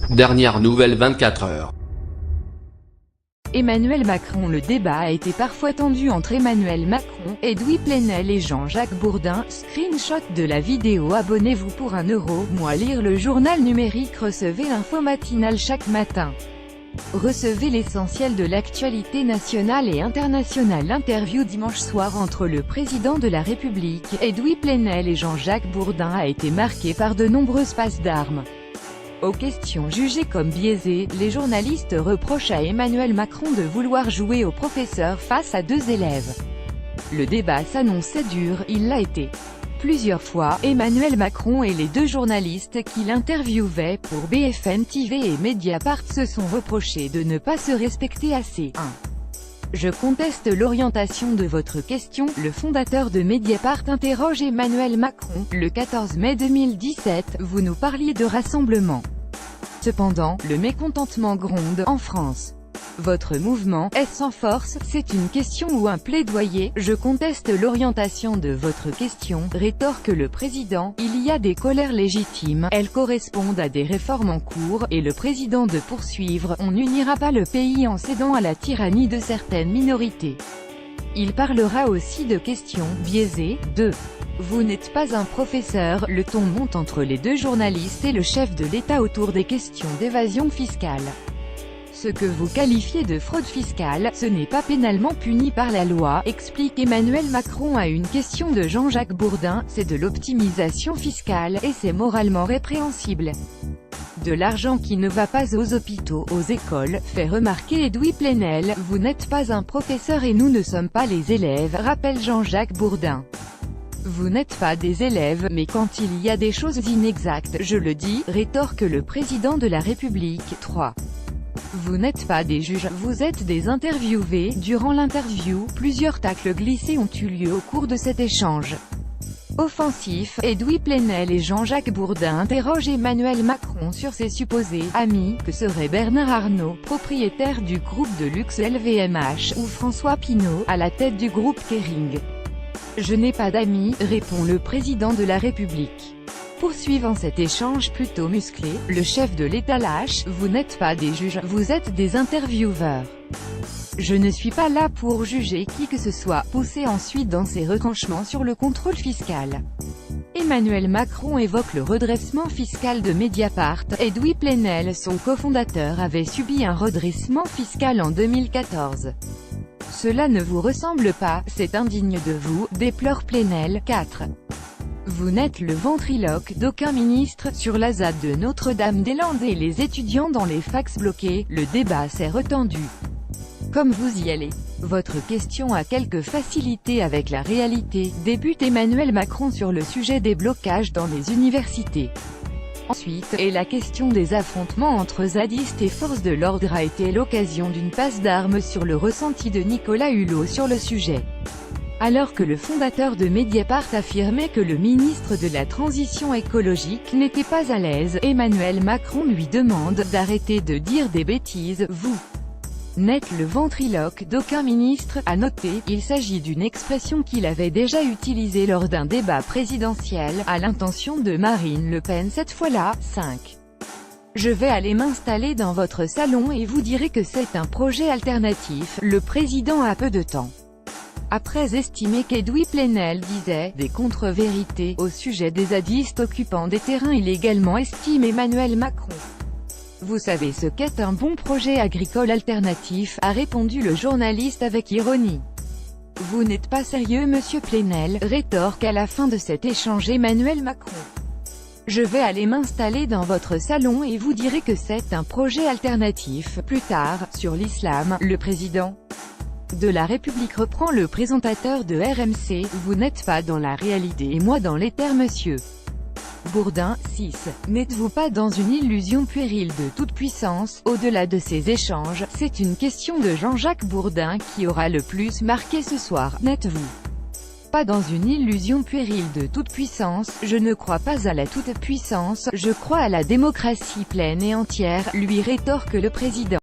Dernière nouvelle 24 heures. Emmanuel Macron. Le débat a été parfois tendu entre Emmanuel Macron, Edoui Plenel et Jean-Jacques Bourdin. Screenshot de la vidéo. Abonnez-vous pour 1 €. Moi lire le journal numérique. Recevez l'info matinale chaque matin. Recevez l'essentiel de l'actualité nationale et internationale. Interview dimanche soir entre le président de la République, Edoui Plenel et Jean-Jacques Bourdin a été marquée par de nombreuses passes d'armes. Aux questions jugées comme biaisées, les journalistes reprochent à Emmanuel Macron de vouloir jouer au professeur face à 2 élèves. Le débat s'annonçait dur, il l'a été. Plusieurs fois, Emmanuel Macron et les 2 journalistes qui l'interviewaient pour BFM TV et Mediapart se sont reprochés de ne pas se respecter assez. 1. Je conteste l'orientation de votre question. Le fondateur de Mediapart interroge Emmanuel Macron, le 14 mai 2017, vous nous parliez de rassemblement. Cependant, le mécontentement gronde en France. Votre mouvement est sans force, c'est une question ou un plaidoyer. Je conteste l'orientation de votre question, rétorque le président. Il y a des colères légitimes, elles correspondent à des réformes en cours, et le président de poursuivre. On n'unira pas le pays en cédant à la tyrannie de certaines minorités. Il parlera aussi de questions biaisées. 2. Vous n'êtes pas un professeur. Le ton monte entre les 2 journalistes et le chef de l'État autour des questions d'évasion fiscale. Ce que vous qualifiez de fraude fiscale, ce n'est pas pénalement puni par la loi, explique Emmanuel Macron à une question de Jean-Jacques Bourdin, c'est de l'optimisation fiscale, et c'est moralement répréhensible. De l'argent qui ne va pas aux hôpitaux, aux écoles, fait remarquer Edoui Plenel. Vous n'êtes pas un professeur et nous ne sommes pas les élèves, rappelle Jean-Jacques Bourdin. Vous n'êtes pas des élèves, mais quand il y a des choses inexactes, je le dis, rétorque le président de la République. 3. Vous n'êtes pas des juges, vous êtes des interviewés. Durant l'interview, plusieurs tacles glissés ont eu lieu au cours de cet échange. Offensif, Edoui Plenel et Jean-Jacques Bourdin interrogent Emmanuel Macron sur ses supposés amis, que serait Bernard Arnault, propriétaire du groupe de luxe LVMH, ou François Pinault, à la tête du groupe Kering. Je n'ai pas d'amis, répond le président de la République. Poursuivant cet échange plutôt musclé, le chef de l'État lâche « Vous n'êtes pas des juges, vous êtes des intervieweurs. Je ne suis pas là pour juger qui que ce soit », poussé ensuite dans ses retranchements sur le contrôle fiscal. Emmanuel Macron évoque le redressement fiscal de Mediapart. Edoui Plenel, son cofondateur, avait subi un redressement fiscal en 2014. Cela ne vous ressemble pas, c'est indigne de vous, déplore Plenel. 4. Vous n'êtes le ventriloque d'aucun ministre. Sur la ZAD de Notre-Dame-des-Landes et les étudiants dans les facs bloqués, le débat s'est retendu. Comme vous y allez. Votre question a quelques facilités avec la réalité, débute Emmanuel Macron sur le sujet des blocages dans les universités. Ensuite, et la question des affrontements entre zadistes et forces de l'ordre a été l'occasion d'une passe d'armes sur le ressenti de Nicolas Hulot sur le sujet. Alors que le fondateur de Mediapart affirmait que le ministre de la Transition écologique n'était pas à l'aise, Emmanuel Macron lui demande d'arrêter de dire des bêtises. Vous n'êtes le ventriloque d'aucun ministre. À noter, il s'agit d'une expression qu'il avait déjà utilisée lors d'un débat présidentiel, à l'intention de Marine Le Pen cette fois-là. 5. Je vais aller m'installer dans votre salon et vous direz que c'est un projet alternatif. Le président a peu de temps. Après estimer qu'Edoui Plenel disait « des contre-vérités » au sujet des zadistes occupant des terrains illégalement, estime Emmanuel Macron. Vous savez ce qu'est un bon projet agricole alternatif, a répondu le journaliste avec ironie. Vous n'êtes pas sérieux monsieur Plenel, rétorque à la fin de cet échange Emmanuel Macron. Je vais aller m'installer dans votre salon et vous direz que c'est un projet alternatif. Plus tard, sur l'islam, le président de la République reprend le présentateur de RMC, vous n'êtes pas dans la réalité et moi dans l'éther monsieur. Bourdin, 6. N'êtes-vous pas dans une illusion puérile de toute puissance? Au-delà de ces échanges, c'est une question de Jean-Jacques Bourdin qui aura le plus marqué ce soir. N'êtes-vous pas dans une illusion puérile de toute puissance? Je ne crois pas à la toute-puissance, je crois à la démocratie pleine et entière, lui rétorque le président.